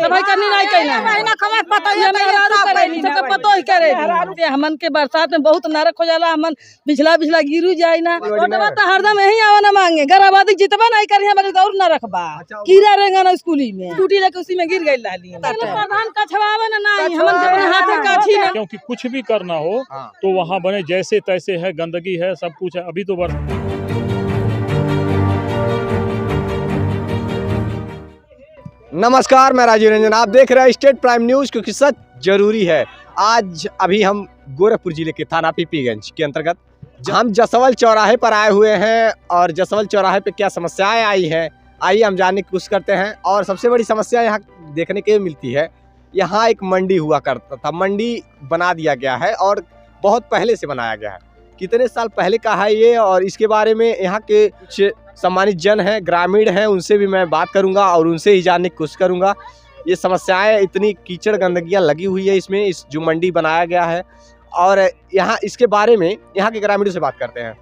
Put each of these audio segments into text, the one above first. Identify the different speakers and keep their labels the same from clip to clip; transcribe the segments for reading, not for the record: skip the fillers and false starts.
Speaker 1: सफाई करनी नहीं कहना पतो ही करे हमन के बरसात में बहुत नरक हो जाला। हमन बिजला गिरू जाए ना तो हरदम यही आवा ना मांगे घर आबादी जितबा नहीं करी हमारे और नरक बा कीड़ा रहेगा ना स्कूली में टूटी लेके उसी में गिर गई लाली प्रधान का छवावा ना नहीं हमन के अपने हाथ का छी ना
Speaker 2: क्योंकि कुछ भी करना हो तो वहाँ बने जैसे तैसे है, गंदगी है, सब कुछ है। अभी तो
Speaker 3: नमस्कार, मैं राजीव रंजन, आप देख रहे हैं स्टेट प्राइम न्यूज, क्योंकि सच जरूरी है। आज अभी हम गोरखपुर जिले के थाना पीपीगंज के अंतर्गत हम जसवल चौराहे पर आए हुए हैं और जसवल चौराहे पे क्या समस्याएं आई हैं आइए हम जानने की कोशिश करते हैं। और सबसे बड़ी समस्या यहाँ देखने के मिलती है, यहाँ एक मंडी हुआ करता था, मंडी बना दिया गया है और बहुत पहले से बनाया गया है। कितने साल पहले का है ये, और इसके बारे में यहाँ के कुछ सम्मानित जन हैं, ग्रामीण हैं, उनसे भी मैं बात करूंगा और उनसे ही जानने की कोशिश करूंगा। ये समस्याएं, इतनी कीचड़ गंदगियां लगी हुई है इसमें, इस जो मंडी बनाया गया है, और यहाँ इसके बारे में यहाँ के ग्रामीणों से बात करते हैं।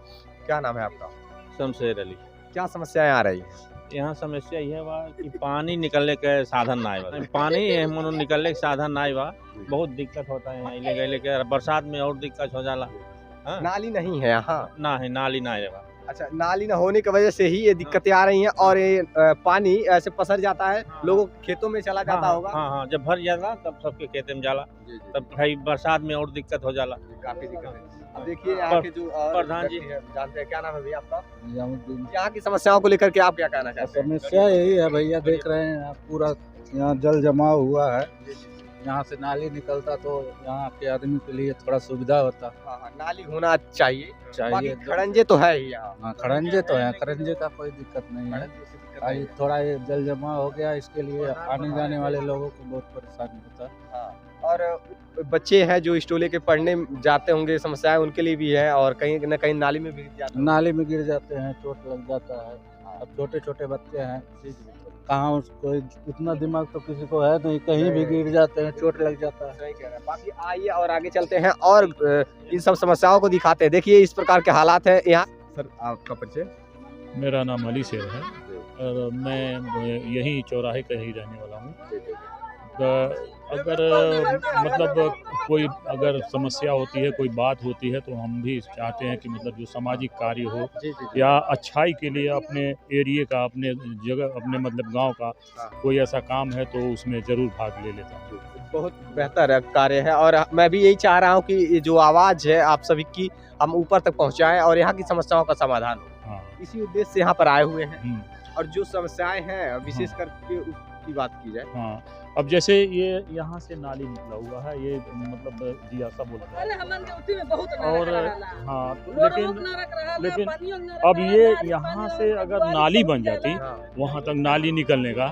Speaker 3: क्या नाम है आपका?
Speaker 4: शमशेर अली।
Speaker 3: क्या समस्याएं आ रही है
Speaker 4: यहाँ? समस्या यह बा कि पानी निकलने के साधन ना बा, पानी मनो निकलने के साधन ना बा, बहुत दिक्कत होता है यहाँ ले गए के। बरसात में और दिक्कत हो जाला।
Speaker 3: नाली नहीं है यहाँ?
Speaker 4: ना है, नाली ना है।
Speaker 3: अच्छा, नाली न होने की वजह से ही ये दिक्कतें आ रही हैं और ये पानी ऐसे पसर जाता है, लोगों के खेतों में चला जाता होगा।
Speaker 4: हाँ, जब भर जाला तब सबके खेते में जाला, तब भाई बरसात में और दिक्कत हो जाला,
Speaker 3: काफी दिक्कत है। अब देखिए यहाँ के जो
Speaker 4: प्रधान जी
Speaker 3: जानते हैं, क्या नाम है भैया आपका? यहाँ की समस्याओं को लेकर के आप क्या कहना चाहते हैं?
Speaker 5: समस्या यही है भैया, देख रहे हैं आप, पूरा यहाँ जल जमाव हुआ है। यहाँ से नाली निकलता तो यहाँ के आदमी के लिए थोड़ा सुविधा होता।
Speaker 3: हाँ, नाली होना चाहिए। खड़ंजे तो है ही यहाँ।
Speaker 5: हाँ, खड़ंजे तो है, खड़ंजे का कोई दिक्कत नहीं है। थोड़ा ये जल जमा हो गया, इसके लिए आने जाने वाले लोगों को बहुत परेशानी होता है।
Speaker 3: और बच्चे हैं जो स्टोले के पढ़ने जाते होंगे, समस्याएं उनके लिए भी है, और कहीं न कहीं नाली में भी
Speaker 5: नाली में गिर जाते हैं, चोट लग जाता है। अब छोटे छोटे बच्चे हैं, कहाँ उसको इतना दिमाग तो किसी को है नहीं, कहीं भी गिर जाते हैं, चोट लग जाता है।
Speaker 3: सही कह रहे हैं। बाकी आइए और आगे चलते हैं और इन सब समस्याओं को दिखाते हैं। देखिए इस प्रकार के हालात हैं यहाँ। सर, आपका परिचय?
Speaker 2: मेरा नाम अली शेर है और मैं यही चौराहे का ही रहने वाला हूँ। अगर मतलब कोई अगर समस्या होती है, कोई बात होती है, तो हम भी चाहते हैं कि मतलब जो सामाजिक कार्य हो या अच्छाई के लिए अपने एरिया का, अपने जगह, अपने मतलब गांव का कोई ऐसा काम है तो उसमें ज़रूर भाग ले लेता हूँ।
Speaker 3: बहुत बेहतर कार्य है और मैं भी यही चाह रहा हूँ कि ये जो आवाज़ है आप सभी की, हम ऊपर तक पहुँचाएँ और यहाँ की समस्याओं का समाधान हो।
Speaker 2: हाँ,
Speaker 3: इसी उद्देश्य से यहाँ पर आए हुए हैं। और जो समस्याएं हैं विशेष करके उसकी बात की जाए।
Speaker 2: हाँ, अब जैसे ये यहाँ से नाली निकला हुआ है, ये मतलब जी ऐसा बोल रहा है। और हाँ, लेकिन अब ये यहाँ से अगर नाली बन जाती वहाँ तक नाली निकलने का,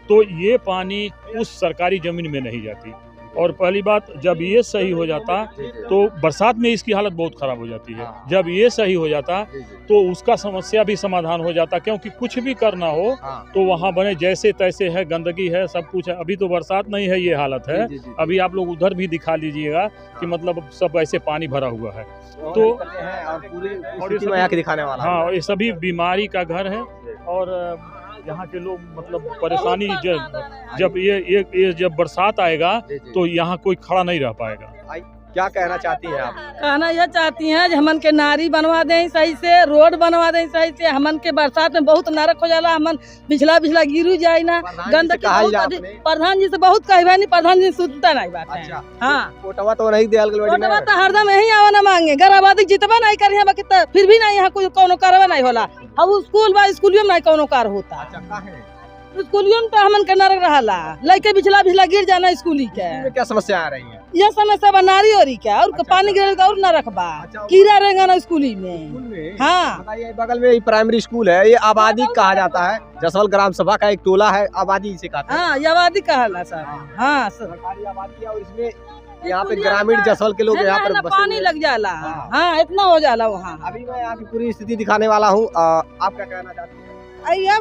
Speaker 2: तो ये पानी उस सरकारी जमीन में नहीं जाती। और पहली बात, जब ये सही हो जाता तो बरसात में इसकी हालत बहुत ख़राब हो जाती है। जब ये सही हो जाता तो उसका समस्या भी समाधान हो जाता, क्योंकि कुछ भी करना हो तो वहाँ बने जैसे तैसे है, गंदगी है, सब कुछ है। अभी तो बरसात नहीं है, ये हालत है। अभी आप लोग उधर भी दिखा लीजिएगा कि मतलब सब ऐसे पानी भरा हुआ है। तो
Speaker 3: यहाँ के दिखाने वाला,
Speaker 2: हाँ, ये सभी बीमारी का घर है। और यहाँ के लोग मतलब परेशानी, जब ये जब बरसात आएगा तो यहाँ कोई खड़ा नहीं रह पाएगा।
Speaker 3: क्या कहना चाहती हैं आप?
Speaker 1: कहना यह चाहती हैं कि हमन के नारी बनवा दें सही से, रोड बनवा दें सही से। हमन के बरसात में बहुत नरक हो जाला, हमन बिजला गिरू जाए ना गंदगी। प्रधान जी से बहुत कहबे नहीं, प्रधान जी सुनता नहीं बात।
Speaker 3: अच्छा,
Speaker 1: हाँ,
Speaker 3: कोटवा तो नहीं दिया,
Speaker 1: तो हरदम यही आवा ना मांगे घर आबादी जितबा नहीं करी है, फिर भी नहीं यहाँ कोई कोनो कार्य नहीं होला। अब स्कूल बा, स्कूलियों में नहीं कोनो कार्य होता। स्कूलियों में तो हमन के नरक रहला, लड़के बिजला गिर जाना स्कूली के।
Speaker 3: क्या समस्या आ रही है?
Speaker 1: यह समस्या बा नारी और क्या, और पानी गिरेगा और नरक बा, कीड़ा रहेगा ना स्कूली में। हाँ,
Speaker 3: बगल में प्राइमरी स्कूल है, ये आबादी कहा जाता है। जसवल ग्राम सभा का एक टोला है, आबादी इसे कहते हैं।
Speaker 1: हाँ, ये आबादी कहला सर। हाँ,
Speaker 3: सरकारी आबादी है और इसमें यहाँ पे ग्रामीण जसवल के लोग यहाँ पर
Speaker 1: पानी लग जाला। हाँ, इतना हो जाला वहाँ।
Speaker 3: अभी मैं यहाँ की पूरी स्थिति दिखाने वाला हूँ। आप क्या कहना चाहते हैं?
Speaker 6: अइया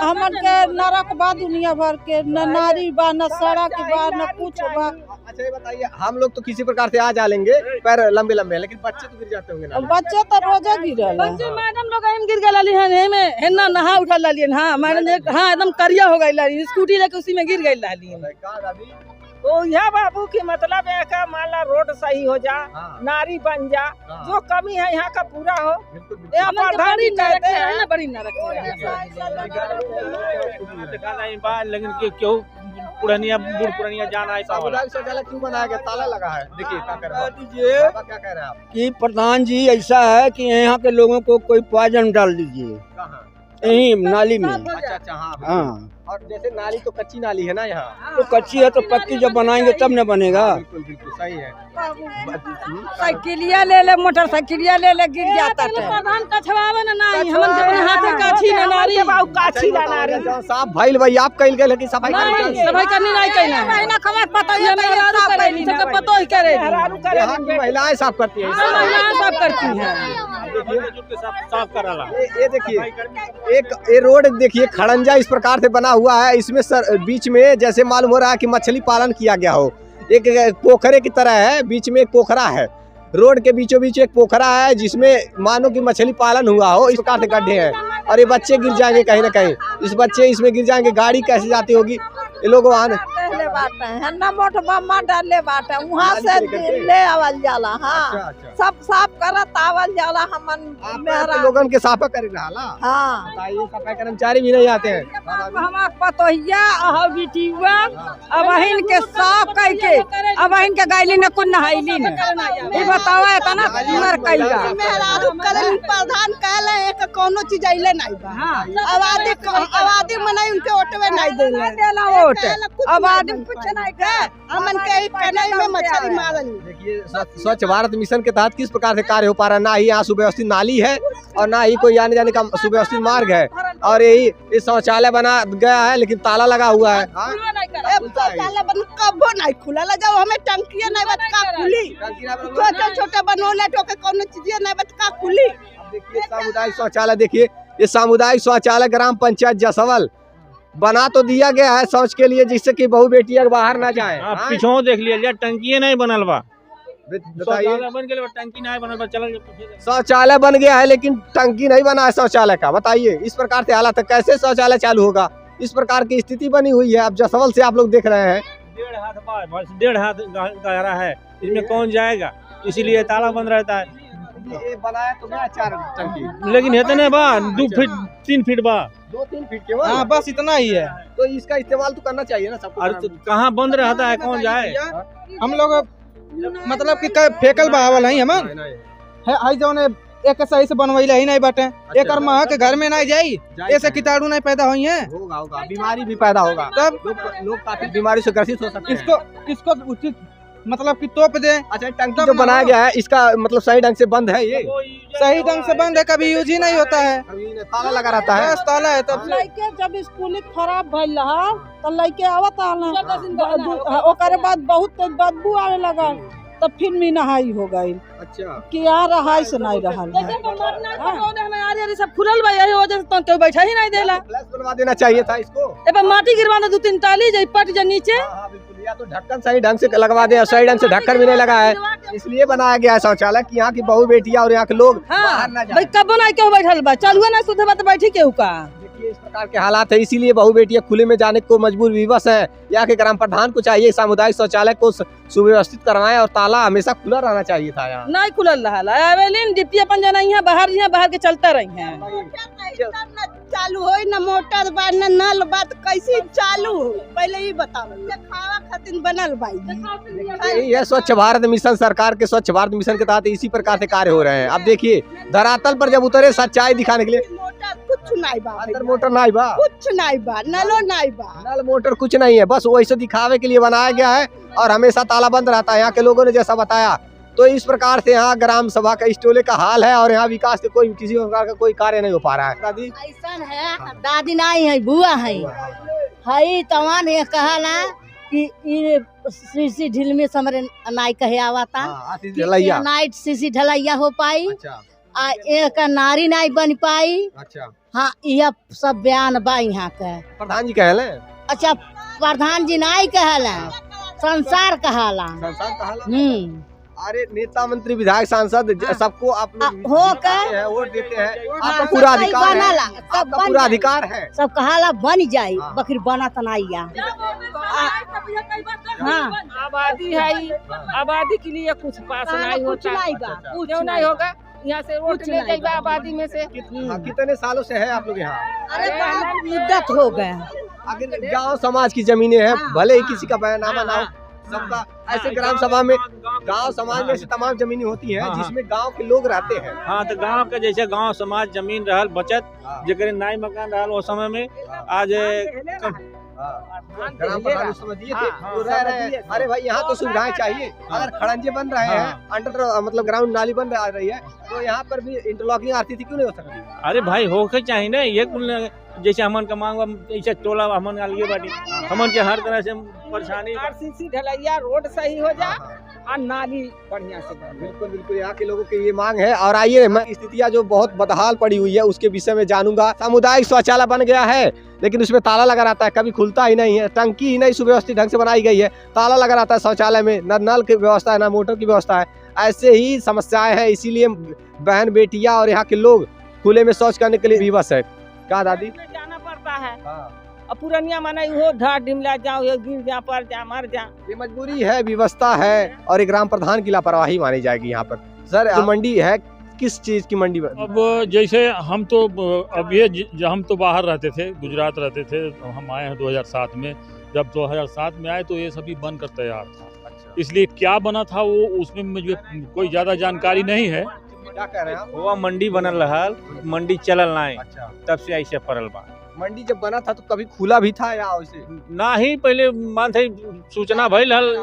Speaker 6: हमन के नरक बा दुनिया भर के, न नारी बा, न सड़क बा, न कुछ बा।
Speaker 3: अच्छा ये बताइए, हम लोग तो किसी प्रकार से आ जा लेंगे, पैर लंबे लंबे हैं, लेकिन बच्चे तो गिर जाते होंगे ना?
Speaker 6: बच्चे तो रोजे गिरल।
Speaker 1: बच्चे मैडम लोग हम गिर गए हैं, हेमे हेना नहा उठा लालियन। हाँ मैडम, हाँ एकदम करिया हो गई लाली, स्कूटी लेके उसी में गिर गई लाली।
Speaker 7: तो यह बाबू की मतलब है कि मान ला रोड सही हो जा, नारी बन जा, जो कमी है यहाँ का पूरा हो। यहाँ प्रधान जी कहते हैं
Speaker 1: ना बड़ी नरक
Speaker 4: लेकिन क्यों पुरानिया बूढ़ पुरानिया जाना है।
Speaker 3: सामुदायिक शौचालय क्यों बनाया गया? ताला लगा है। देखिए क्या कर रहे हैं, बाबा क्या कह रहे हैं आप?
Speaker 8: कि प्रधान जी ऐसा है कि यहाँ के लोगों को कोई पॉइजन डाल दीजिए यही नाली में।
Speaker 3: अच्छा हाँ।
Speaker 8: हाँ,
Speaker 3: और जैसे नाली तो कच्ची नाली है ना यहाँ,
Speaker 8: तो कच्ची है तो पक्की जब बनाएंगे तब न बनेगा।
Speaker 3: बिल्कुल बिल्कुल सही है।
Speaker 6: साइकिलिया ले ले, मोटरसाइकिलिया ले ले, गिर जाता है।
Speaker 1: प्रधान का छवावे ना नहीं, हमन के अपने हाथे काछी ना नारी
Speaker 7: काछी ला नारी।
Speaker 3: साफ भाई भाई आप कइल गए लेकिन सफाई
Speaker 1: सफाई करनी नहीं कहना
Speaker 6: महीना खबर पता
Speaker 1: ये मेहरारू करेली, सबका पतो ही करेली।
Speaker 3: यहाँ की महिलाएं साफ करती हैं।
Speaker 1: महिलाएं सब करती हैं।
Speaker 4: साफ कराला।
Speaker 3: ये देखिए एक ये रोड देखिए खड़ंजा इस प्रकार से बना हुआ है, इसमें बीच में जैसे मालूम हो रहा है कि मछली पालन किया गया हो। एक पोखरे की तरह है, बीच में एक पोखरा है, रोड के बीचों बीच एक पोखरा है जिसमें मानो कि मछली पालन हुआ हो। इस प्रकार से गड्ढे हैं और ये बच्चे गिर जाएंगे कहीं ना कहीं, इस बच्चे इसमें गिर जाएंगे, गाड़ी कैसे जाती होगी ये लोग वहाँ
Speaker 6: मोट बम्मा डाले बाटे वहाँ से ले आवल जाला। हाँ सब साफ करत आवल जाला। हमन
Speaker 3: लोगन के साफा करे रहा।
Speaker 6: हाँ
Speaker 3: सफाई कर्मचारी भी नहीं आते हैं।
Speaker 6: हमार पतोहिया बिटिया अब अहिन के साफ करके अब अहिन के गैली न कुछ नहाइली न। ये बताओ इतना मर कइला
Speaker 9: मेहरारू करन प्रधान कहले एक कोनो चीज आइले नहीं बा। आबादी मनाई उनके ओटवे नहीं देला
Speaker 6: वोट। आबादी कुछ नहीं के
Speaker 9: हमन के कनाई में मछली मारन।
Speaker 3: देखिए स्वच्छ भारत मिशन के तहत किस प्रकार से कार्य हो पा रहा है। ना ही यहाँ सुव्यवस्थित नाली है और ना ही कोई आने जाने का सुव्यवस्थित मार्ग है, और यही शौचालय बना गया है लेकिन ताला लगा हुआ है।
Speaker 9: शौचालय बन कबो नहीं खुला ला जाओ, हमें टंकिया नहीं बत का खुली, छोटे छोटे बनोले तो के कोनो चीज नहीं बत का खुली।
Speaker 3: देखिए सामुदायिक शौचालय, देखिए ये सामुदायिक शौचालय ग्राम पंचायत जसवल बना तो दिया गया है शौच के लिए, जिससे कि बहु बेटियां बाहर ना जाए।
Speaker 4: पीछे देख लिया टंकी नहीं बनल बा,
Speaker 3: बताइए
Speaker 4: बन गया टंकी नहीं बनल बा। चल
Speaker 3: शौचालय बन गया है लेकिन टंकी नहीं बना है शौचालय का। बताइए इस प्रकार से हालात है, कैसे शौचालय चालू होगा? इस प्रकार की स्थिति बनी हुई है। अब जसवल से आप लोग देख रहे हैं
Speaker 4: 1.5 हाथ गहरा है, इसमें कौन जाएगा, इसीलिए ताला बंद रहता है।
Speaker 3: ये बनाया तो मैं 4 टंकी,
Speaker 4: लेकिन इतने बा 2 फीट 3 फीट बा,
Speaker 3: 2-3 फीट के।
Speaker 5: हाँ बस इतना ही है।
Speaker 3: तो इसका इस्तेमाल तो करना चाहिए ना सबको।
Speaker 4: और कहाँ बंद रहता है, कौन जाए?
Speaker 5: हम लोग मतलब कि फेकल बहावल है हमन है जौन एक सही से बनवैला ही नहीं बाटे। एक मह के घर में नहीं जाई, ऐसे कीटाणु नहीं पैदा हुई है।
Speaker 3: होगा बीमारी भी पैदा होगा,
Speaker 5: तब
Speaker 3: लोग काफी बीमारी से ग्रसित हो सकते हैं।
Speaker 5: इसको उचित मतलब कि तोप दे।
Speaker 3: अच्छा टंकी जो बनाया गया है इसका मतलब सही ढंग से बंद है? ये
Speaker 5: सही ढंग से बंद है, कभी यूज ही नहीं होता है,
Speaker 3: ताला लगा रहता है।
Speaker 5: बस ताला है। तब
Speaker 6: लइके जब स्कूल खराब भइल रहा तो लइके आवत आना, ओकरे बाद बहुत तेज बदबू आने लगा, तब फिर भी नहाई हो गई।
Speaker 3: अच्छा
Speaker 6: क्या रहाई से नहीं रहा
Speaker 1: सब खुलल बा, यही वजह से तो बैठा ही नहीं देला।
Speaker 3: फ्लैश बनवा देना चाहिए था इसको।
Speaker 1: ए माटी गिरवा दे 2-3 टाली जे पट जे नीचे।
Speaker 3: बिल्कुल, या तो ढक्कन सही ढंग से लगवा दे, सही ढंग से ढक्कन भी नहीं लगा है, इसलिए बनाया गया है शौचालय कि यहाँ की बहु बेटियां और यहाँ के लोग बाहर ना जाए।
Speaker 1: भाई कब नहीं क्यों बैठल बा, चालू ना सुधे बात बैठी केहू का।
Speaker 3: देखिए इस प्रकार के हालात है, इसीलिए बहु बेटियां खुले में जाने को मजबूर विवश है। यहाँ के ग्राम प्रधान को चाहिए सामुदायिक शौचालय को सुव्यवस्थित करवाएं और ताला हमेशा खुला रहना चाहिए था। यहाँ
Speaker 1: नहीं खुलल रहा आवेलिन डिप्टी अपन जना यहाँ बाहर के चलता रही हैं।
Speaker 9: चालू होई ना मोटर बा ना नल बा, कैसे चालू हो पहले ही बताओ। खावा खातिर बनल भाई
Speaker 3: ये स्वच्छ भारत मिशन, सरकार के स्वच्छ भारत मिशन के तहत इसी प्रकार से कार्य हो रहे हैं। अब देखिए धरातल पर जब उतरे सच्चाई दिखाने के लिए,
Speaker 9: मोटर कुछ नहीं बा,
Speaker 3: अंदर मोटर नहीं बा,
Speaker 9: कुछ नहीं बा, नलो नहीं बा,
Speaker 3: नल मोटर कुछ नहीं है, बस वैसे दिखावे के लिए बनाया गया है और हमेशा ताला बंद रहता है। यहाँ के लोगों ने जैसा बताया तो इस प्रकार से यहाँ ग्राम सभा का स्टोले का हाल है और यहाँ विकास के कोई किसी प्रकार का कोई कार्य नहीं हो पा रहा है। दादी
Speaker 9: ऐसा है, दादी नहीं है, बुआ है, हई तवान ये कहला कि ये सीसी ढिल में समरे नाई कहे आवता,
Speaker 3: ढलैया
Speaker 9: नाइट सीसी ढलैया हो पाई। आ एक नारी नहीं बन पाई।
Speaker 3: अच्छा,
Speaker 9: हाँ यह सब बयान बा यहाँ के।
Speaker 3: प्रधान जी कहले
Speaker 9: अच्छा प्रधान जी नहीं कहला, संसार कहला।
Speaker 3: संसार कहला। अरे नेता मंत्री विधायक सांसद सबको आप लोग
Speaker 9: हो के
Speaker 3: वोट देते हैं, आपका पूरा अधिकार है, आपका पूरा अधिकार है।
Speaker 9: सब कहाला बन जाये, बकरी बना तो नहीं। हाँ
Speaker 7: आबादी है, आबादी के लिए कुछ पास नहीं होता, क्यों नहीं होगा? यहाँ से वोट ले जाएगा आबादी में से।
Speaker 3: कितने सालों से है आप लोग यहाँ?
Speaker 9: अरे मुद्दत हो गया।
Speaker 3: अगर गांव समाज की जमीनें हैं, भले ही किसी का बयाननामा ना हो, सबका ऐसे ग्राम सभा में गांव समाज में से तमाम जमीनें होती हैं जिसमें गांव के लोग रहते हैं।
Speaker 4: हाँ, तो गांव के जैसे गांव समाज जमीन रहल बचत जगह नाई मकान रहल वो समय में आज
Speaker 3: ग्राम प्रधान समय दिए थे, तो रह रहे हैं। अरे भाई यहाँ तो सुविधाएं चाहिए। अगर खड़ंजे बन रहे हैं, अंडर मतलब ग्राउंड नाली बन रही है, तो यहाँ पर भी इंटरलॉकिंग आती थी, क्यों नहीं हो सकती?
Speaker 4: अरे भाई होके चाहिए ना, ये कुल जैसे हमन का मांग ऐसे टोला हमन आगे बाटी, हमन के हर तरह से परेशानी।
Speaker 7: आरसीसी ढलैया रोड सही हो जा और नाली बढ़िया से बने।
Speaker 3: बिल्कुल बिल्कुल, यहाँ के लोगों की ये मांग है। और आइए मैं स्थितियाँ जो बहुत बदहाल पड़ी हुई है उसके विषय में जानूंगा। सामुदायिक शौचालय बन गया है, लेकिन उसमें ताला लगा रहता है, कभी खुलता ही नहीं है। टंकी ही नहीं सुव्यवस्थित ढंग से बनाई गई है, ताला लगा रहता है शौचालय में, न नल की व्यवस्था है न मोटर की व्यवस्था है। ऐसे ही समस्याएं हैं, इसीलिए बहन बेटियां और यहाँ के लोग खुले में शौच करने के लिए विवश है। क्या दादी?
Speaker 7: जाना पड़ता है। अब पुरानिया माना हो ढाट ढिमला जाओ, गिर जा, पर जा, मर जा।
Speaker 3: ये मजबूरी है, व्यवस्था है और एक ग्राम प्रधान की लापरवाही मानी जाएगी यहाँ पर। सर जो मंडी है, किस चीज की मंडी?
Speaker 2: अब जैसे हम तो अब ये हम तो बाहर रहते थे, गुजरात रहते थे, हम आए हैं 2007 में। जब 2007 में आए तो ये सभी बनकर तैयार था, इसलिए क्या बना था वो उसमें मुझे कोई ज्यादा जानकारी नहीं है।
Speaker 3: क्या कह रहे हैं आप?
Speaker 4: वो मंडी बनल रहल, मंडी चलल नहीं, तब से ऐसे पड़ल बा।
Speaker 3: मंडी जब बना था तो कभी खुला भी था या वैसे?
Speaker 4: ना ही पहले मान थे सूचना भइल हल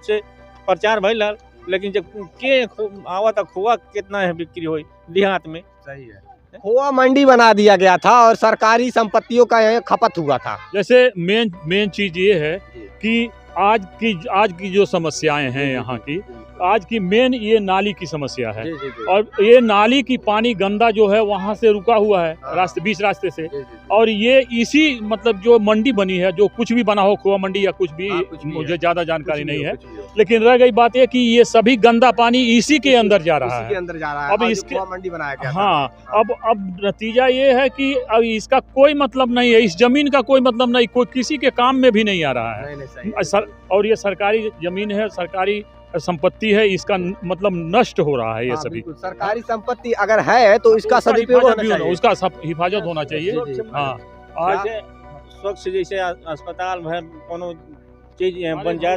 Speaker 4: से प्रचार भइल हल, लेकिन जब के आवा तक खोआ कितना है बिक्री हुई देहात में।
Speaker 3: सही है, खोआ मंडी बना दिया गया था और सरकारी संपत्तियों का यहाँ खपत हुआ था।
Speaker 2: जैसे मेन चीज ये है कि आज की जो समस्याएं हैं यहाँ की, आज की मेन ये नाली की समस्या है। और ये नाली की पानी गंदा जो है वहाँ से रुका हुआ है रास्ते, बीच रास्ते से। और ये इसी मतलब जो मंडी बनी है, जो कुछ भी बना हो, खोआ मंडी या कुछ भी, मुझे ज्यादा जानकारी नहीं है, लेकिन रह गई बात ये कि ये सभी गंदा पानी इसी के अंदर जा रहा है। अब इसके
Speaker 3: मंडी बनाया गया।
Speaker 2: हाँ, अब नतीजा ये है कि अब इसका कोई मतलब नहीं है, इस जमीन का कोई मतलब नहीं, कोई किसी के काम में भी नहीं आ रहा है। और ये सरकारी जमीन है, सरकारी संपत्ति है, इसका मतलब नष्ट हो रहा है। ये सभी
Speaker 3: सरकारी संपत्ति अगर है तो इसका सदुपयोग होना चाहिए,
Speaker 2: उसका हिफाजत होना चाहिए। हाँ,
Speaker 4: आज स्वच्छ जैसे अस्पताल है, कोनो चीज बन जाए,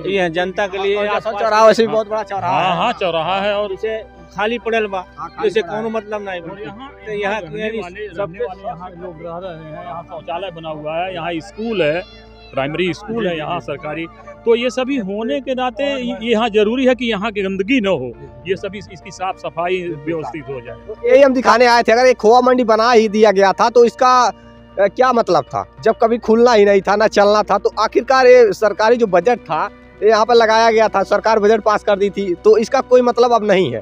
Speaker 4: ये जनता के लिए
Speaker 3: चौराहा वैसे भी बहुत बड़ा चौराहा है।
Speaker 2: हाँ, चौराहा है और
Speaker 4: इसे खाली पड़ल बा, जैसे कोनो मतलब नहीं।
Speaker 2: यहाँ लोग रह रहे हैं, यहाँ शौचालय बना हुआ है, यहाँ स्कूल है, प्राइमरी स्कूल है यहाँ सरकारी। तो ये सभी होने के नाते यहाँ जरूरी है कि यहाँ की गंदगी न हो, ये सभी इसकी साफ सफाई व्यवस्थित हो जाए।
Speaker 3: तो यही हम दिखाने आए थे। अगर एक खोआ मंडी बना ही दिया गया था तो इसका क्या मतलब था? जब कभी खुलना ही नहीं था, ना चलना था, तो आखिरकार ये सरकारी जो बजट था यहाँ पर लगाया गया था, सरकार बजट पास कर दी थी, तो इसका कोई मतलब अब नहीं है।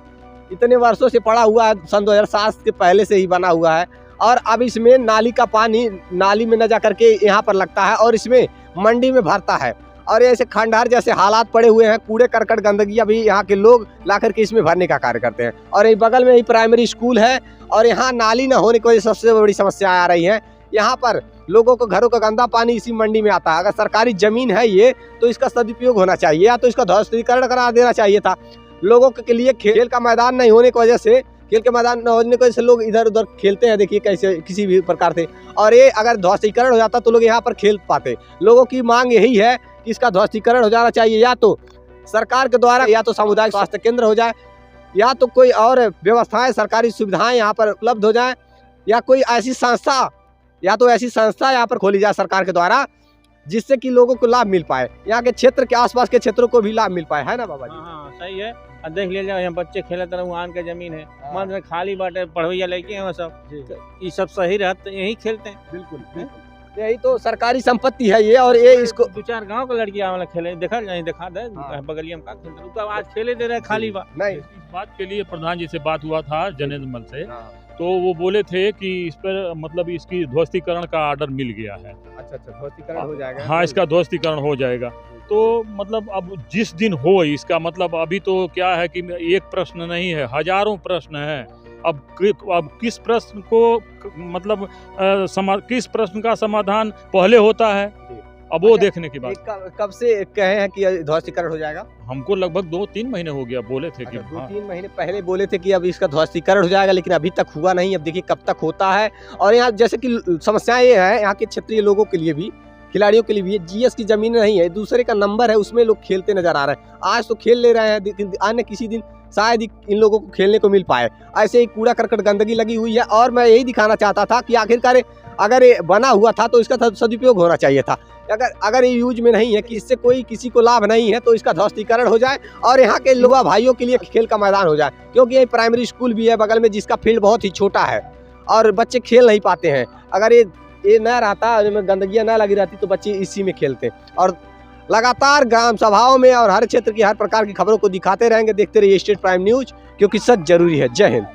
Speaker 3: इतने वर्षों से पड़ा हुआ है, सन 2007 के पहले से ही बना हुआ है। और अब इसमें नाली का पानी नाली में न जा करके यहाँ पर लगता है और इसमें मंडी में भरता है। और ऐसे खंडहर जैसे हालात पड़े हुए हैं, कूड़े करकट गंदगी अभी यहाँ के लोग ला करके इसमें भरने का कार्य करते हैं। और ये बगल में ही प्राइमरी स्कूल है और यहाँ नाली न होने की वजह से सबसे बड़ी समस्या आ रही है। यहाँ पर लोगों को घरों का गंदा पानी इसी मंडी में आता है। अगर सरकारी जमीन है ये, तो इसका सदुपयोग होना चाहिए, या तो इसका ध्वस्तीकरण करा देना चाहिए था। लोगों के लिए खेल का मैदान नहीं होने की वजह से, खेल के मैदान न होने की वजह से लोग इधर उधर खेलते हैं, देखिए कैसे किसी भी प्रकार से। और ये अगर ध्वस्तीकरण हो जाता तो लोग यहाँ पर खेल पाते। लोगों की मांग यही है कि इसका ध्वस्तीकरण हो जाना चाहिए, या तो सरकार के द्वारा, या तो सामुदायिक स्वास्थ्य केंद्र हो जाए, या तो कोई और व्यवस्थाएं, सरकारी सुविधाएं यहाँ पर उपलब्ध हो जाए, या कोई ऐसी संस्था, या तो ऐसी संस्था यहाँ पर खोली जाए सरकार के द्वारा, जिससे कि लोगों को लाभ मिल पाए, यहाँ के क्षेत्र के आसपास के क्षेत्रों को भी लाभ मिल पाए, है ना बाबा जी?
Speaker 4: हाँ, सही है। देख लीजिए यहाँ बच्चे खेलत रहे, वहाँ के जमीन है, मान खाली बाटे, पढ़वैया लड़के हैं सब, ये सब सही रहते यही खेलते हैं।
Speaker 3: बिल्कुल। यही तो सरकारी संपत्ति है ये, और ये इसको
Speaker 4: 2-4 गांव के लड़कियां वाला खेले देखा नहीं देखा दे बगलिया में का खेलते तो आज खेले दे रहे खाली बा
Speaker 3: नहीं।
Speaker 2: इस बात के लिए प्रधान जी से बात हुआ था जनेंद्र मल से, तो वो बोले थे कि इस पर मतलब इसकी ध्वस्तीकरण का आर्डर मिल गया है।
Speaker 3: अच्छा, ध्वस्तीकरण हो जाएगा।
Speaker 2: हाँ, इसका ध्वस्तीकरण हो जाएगा। तो मतलब अब जिस दिन हो इसका मतलब अभी तो क्या है कि एक प्रश्न नहीं है, हजारों प्रश्न है। अब किस प्रश्न को मतलब किस प्रश्न का समाधान पहले होता है, अब वो देखने की बात।
Speaker 3: कब से कहे हैं कि ध्वस्तीकरण हो जाएगा?
Speaker 2: हमको लगभग 2-3 महीने हो गया, बोले थे कि
Speaker 3: 2-3 महीने पहले बोले थे कि अब इसका ध्वस्तीकरण हो जाएगा, लेकिन अभी तक हुआ नहीं। अब देखिए कब तक होता है। और यहाँ जैसे कि समस्याएं ये है, यहाँ के क्षेत्रीय लोगों के लिए भी, खिलाड़ियों के लिए भी, जीएस की जमीन नहीं है, दूसरे का नंबर है, उसमें लोग खेलते नजर आ रहे हैं। आज तो खेल ले रहे हैं, लेकिन अन्य किसी दिन शायद इन लोगों को खेलने को मिल पाए। ऐसे ही कूड़ा करकट गंदगी लगी हुई है, और मैं यही दिखाना चाहता था कि आखिरकार अगर ये बना हुआ था तो इसका सदुपयोग होना चाहिए था। अगर ये यूज में नहीं है कि इससे कोई किसी को लाभ नहीं है, तो इसका ध्वस्तीकरण हो जाए और यहाँ के युवा भाइयों के लिए खेल का मैदान हो जाए। क्योंकि ये प्राइमरी स्कूल भी है बगल में, जिसका फील्ड बहुत ही छोटा है और बच्चे खेल नहीं पाते हैं। अगर ये न रहता, गंदगियाँ न लगी रहती, तो बच्चे इसी में खेलते। और लगातार ग्राम सभाओं में और हर क्षेत्र की हर प्रकार की खबरों को दिखाते रहेंगे। देखते रहिए स्टेट प्राइम न्यूज, क्योंकि सच जरूरी है। जय हिंद।